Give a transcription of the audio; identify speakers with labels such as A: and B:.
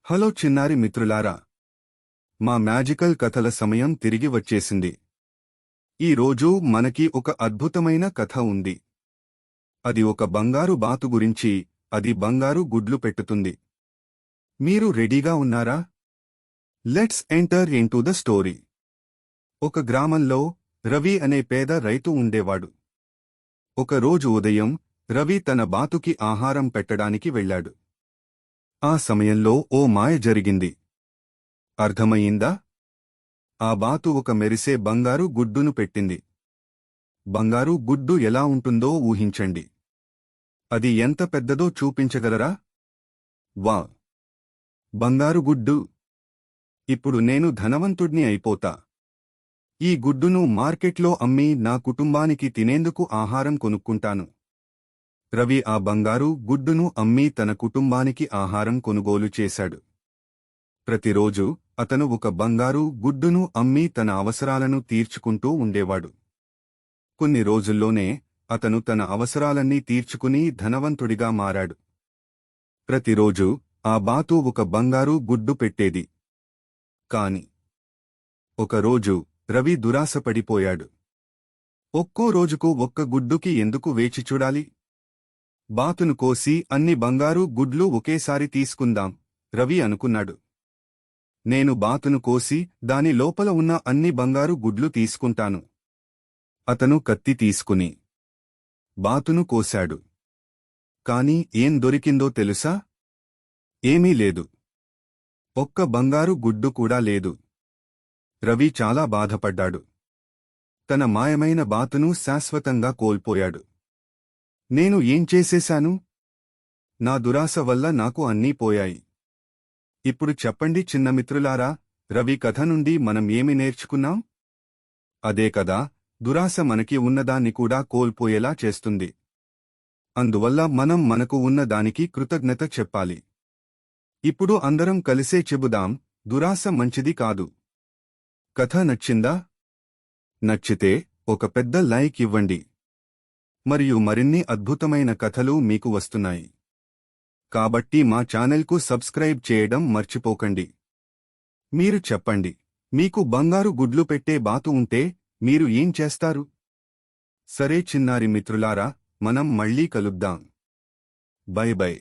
A: Hello చిన్నారి మిత్రులారా, మా మ్యాజికల్ కథల సమయం తిరిగి వచ్చేసింది. ఈ రోజు మనకి ఒక అద్భుతమైన కథ ఉంది. అది ఒక బంగారు బాతు గురించి. అది బంగారు గుడ్లు పెట్టుతుంది. మీరు రెడీగా ఉన్నారా? Let's enter into the story. ఒక గ్రామంలో రవి అనే పేద రైతు ఉండేవాడు. ఒక రోజు ఉదయం రవి తన బాతుకి ఆహారం పెట్టడానికి వెళ్ళాడు. ఆ సమయంలో ఓ మాయ జరిగింది. అర్థమయ్యిందా? ఆ బాతు ఒక మెరిసే బంగారు గుడ్డును పెట్టింది. బంగారు గుడ్డు ఎలా ఉంటుందో ఊహించండి. అది ఎంత పెద్దదో చూపించగలరా? వా! బంగారు గుడ్డు! ఇప్పుడు నేను ధనవంతుడ్ని అయిపోతా. ఈ గుడ్డును మార్కెట్లో అమ్మి నా కుటుంబానికి తినేందుకు ఆహారం కొనుక్కుంటాను. రవి ఆ బంగారు గుడ్డును అమ్మి తన కుటుంబానికి ఆహారం కొనుగోలు చేశాడు. ప్రతిరోజు అతను ఒక బంగారు గుడ్డును అమ్మి తన అవసరాలను తీర్చుకుంటూ ఉండేవాడు. కొన్ని రోజుల్లోనే అతను తన అవసరాలన్నీ తీర్చుకుని ధనవంతుడిగా మారాడు. ప్రతిరోజు ఆ బాతు ఒక బంగారు గుడ్డు పెట్టేది. కాని ఒకరోజు రవి దురాశపడిపోయాడు. ఒక్కో రోజుకు ఒక్క గుడ్డుకి ఎందుకు వేచి చూడాలి? బాతును కోసి అన్ని బంగారు గుడ్లు ఒకేసారి తీసుకుందాం, రవి అనుకున్నాడు. నేను బాతును కోసి దాని లోపల ఉన్న అన్ని బంగారు గుడ్లు తీసుకుంటాను. అతను కత్తి తీసుకుని బాతును కోశాడు. కాని ఏం దొరికిందో తెలుసా? ఏమీ లేదు. ఒక్క బంగారు గుడ్డు కూడా లేదు. రవి చాలా బాధపడ్డాడు. తన మాయమైన బాతును శాశ్వతంగా కోల్పోయాడు. నేను ఏం చేసేశాను? నా దురాశ వల్ల నాకు అన్నీ పోయాయి. ఇప్పుడు చెప్పండి చిన్నమిత్రులారా, రవి కథ నుండి మనం ఏమి నేర్చుకున్నాం? అదే కదా, దురాశ మనకి ఉన్నదాన్ని కూడా కోల్పోయేలా చేస్తుంది. అందువల్ల మనం మనకు ఉన్నదానికి కృతజ్ఞత చెప్పాలి. ఇప్పుడు అందరం కలిసే చెబుదాం, దురాశ మంచిది కాదు. కథ నచ్చిందా? నచ్చితే ఒక పెద్ద లైక్ ఇవ్వండి. మరియు మరిన్ని అద్భుతమైన కథలు మీకు వస్తున్నాయి. కాబట్టి మా ఛానల్కు సబ్స్క్రైబ్ చేయడం మర్చిపోకండి. మీరు చెప్పండి, మీకు బంగారు గుడ్లు పెట్టే బాతు ఉంటే మీరు ఏం చేస్తారు? సరే చిన్నారి మిత్రులారా, మనం మళ్ళీ కలుద్దాం. By by.